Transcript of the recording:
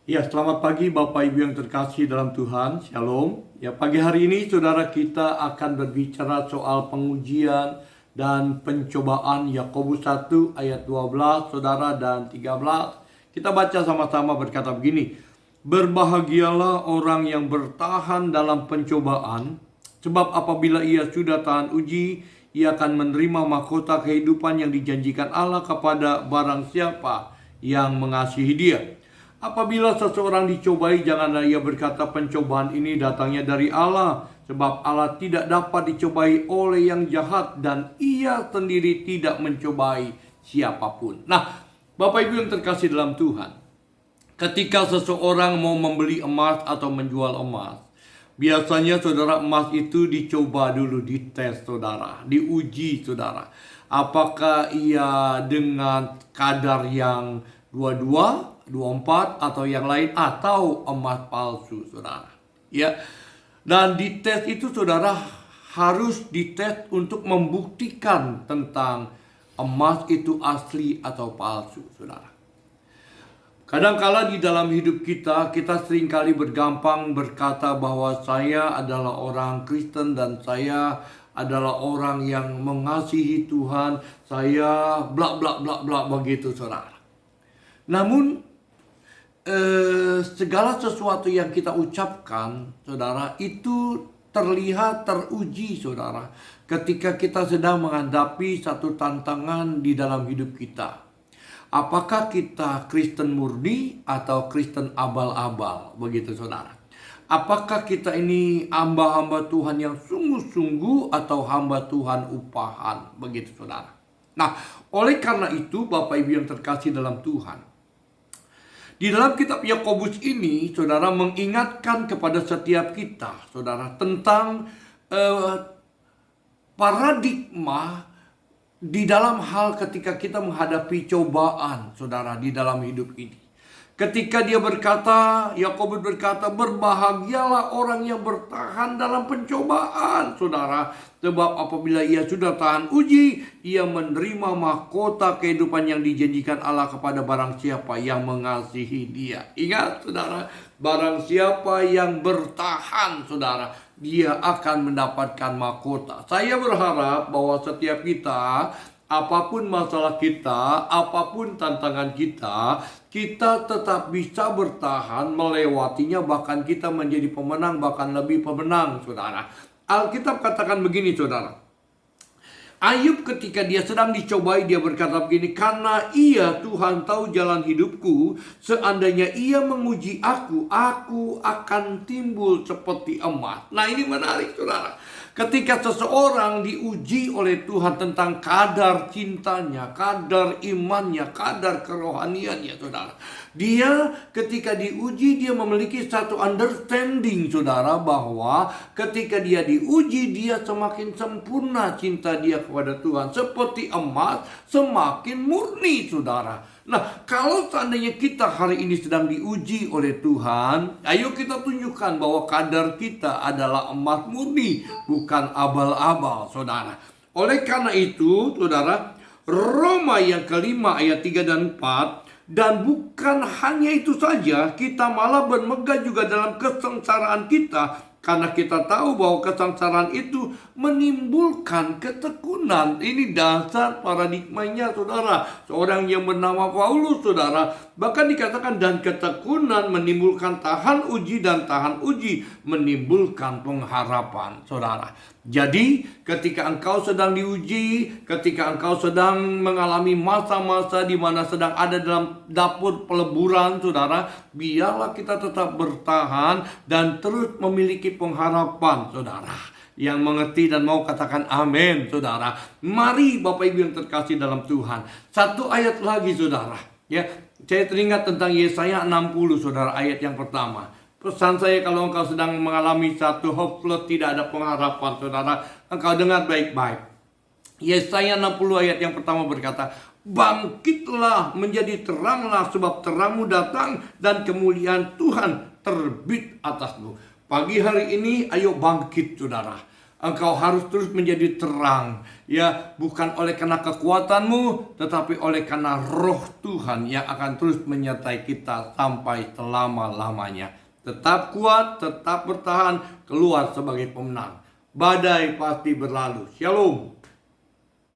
Ya, selamat pagi Bapak Ibu yang terkasih dalam Tuhan. Shalom. Ya, pagi hari ini saudara kita akan berbicara soal pengujian dan pencobaan Yakobus 1 ayat 12 saudara dan 13. Kita baca sama-sama berkata begini. Berbahagialah orang yang bertahan dalam pencobaan, sebab apabila ia sudah tahan uji, ia akan menerima mahkota kehidupan yang dijanjikan Allah kepada barang siapa yang mengasihi dia. Apabila seseorang dicobai, janganlah ia berkata pencobaan ini datangnya dari Allah. Sebab Allah tidak dapat dicobai oleh yang jahat dan ia sendiri tidak mencobai siapapun. Nah, Bapak Ibu yang terkasih dalam Tuhan, ketika seseorang mau membeli emas atau menjual emas, biasanya saudara emas itu dicoba dulu, dites saudara, diuji saudara. Apakah ia dengan kadar yang 22, 24 atau yang lain atau emas palsu saudara. Ya. Dan dites itu saudara harus dites untuk membuktikan tentang emas itu asli atau palsu saudara. Kadangkala di dalam hidup kita seringkali bergampang berkata bahwa saya adalah orang Kristen dan saya adalah orang yang mengasihi Tuhan, saya bla bla bla bla begitu saudara. Namun segala sesuatu yang kita ucapkan saudara itu terlihat teruji saudara ketika kita sedang menghadapi satu tantangan di dalam hidup kita. Apakah kita Kristen murni atau Kristen abal-abal begitu saudara? Apakah kita ini hamba-hamba Tuhan yang sungguh-sungguh atau hamba Tuhan upahan begitu saudara? Nah, oleh karena itu Bapak Ibu yang terkasih dalam Tuhan, di dalam kitab Yakobus ini, saudara mengingatkan kepada setiap kita, saudara, tentang paradigma di dalam hal ketika kita menghadapi cobaan, saudara, di dalam hidup ini. Ketika dia berkata, Yakobus berkata, berbahagialah orang yang bertahan dalam pencobaan, saudara. Sebab apabila ia sudah tahan uji, ia menerima mahkota kehidupan yang dijanjikan Allah kepada barang siapa yang mengasihi dia. Ingat, saudara, barang siapa yang bertahan, saudara, dia akan mendapatkan mahkota. Saya berharap bahwa setiap kita, apapun masalah kita, apapun tantangan kita, kita tetap bisa bertahan melewatinya, bahkan kita menjadi pemenang, bahkan lebih pemenang, saudara. Alkitab katakan begini, saudara. Ayub ketika dia sedang dicobai, dia berkata begini, karena ia Tuhan tahu jalan hidupku, seandainya ia menguji aku akan timbul seperti emas. Nah, ini menarik, saudara. Ketika seseorang diuji oleh Tuhan tentang kadar cintanya, kadar imannya, kadar kerohaniannya, saudara. Dia ketika diuji, dia memiliki satu understanding, saudara, bahwa ketika dia diuji, dia semakin sempurna cinta dia kepada Tuhan. Seperti emas, semakin murni, saudara. Nah, kalau seandainya kita hari ini sedang diuji oleh Tuhan, ayo kita tunjukkan bahwa kadar kita adalah emas murni, bukan abal-abal, saudara. Oleh karena itu, saudara, Roma yang kelima ayat 3 dan 4, dan bukan hanya itu saja, kita malah bermegah juga dalam kesengsaraan kita, karena kita tahu bahwa kesengsaraan itu menimbulkan ketekunan. Ini dasar paradigmanya, saudara. Seorang yang bernama Paulus, saudara, bahkan dikatakan dan ketekunan menimbulkan tahan uji, dan tahan uji menimbulkan pengharapan, saudara. Jadi ketika engkau sedang diuji, ketika engkau sedang mengalami masa-masa di mana sedang ada dalam dapur peleburan, saudara, biarlah kita tetap bertahan dan terus memiliki pengharapan, saudara. Yang mengerti dan mau katakan amin, saudara. Mari Bapak Ibu yang terkasih dalam Tuhan, satu ayat lagi, saudara. Ya, saya teringat tentang Yesaya 60, saudara, ayat yang pertama. Pesan saya, kalau engkau sedang mengalami satu hopeless, tidak ada pengharapan, saudara, engkau dengar baik-baik. Yesaya 60 ayat yang pertama berkata, bangkitlah, menjadi teranglah, sebab terangmu datang dan kemuliaan Tuhan terbit atasmu. Pagi hari ini, ayo bangkit, saudara. Engkau harus terus menjadi terang, ya, bukan oleh karena kekuatanmu, tetapi oleh karena Roh Tuhan yang akan terus menyertai kita sampai selama-lamanya. Tetap kuat, tetap bertahan, keluar sebagai pemenang. Badai pasti berlalu. Shalom.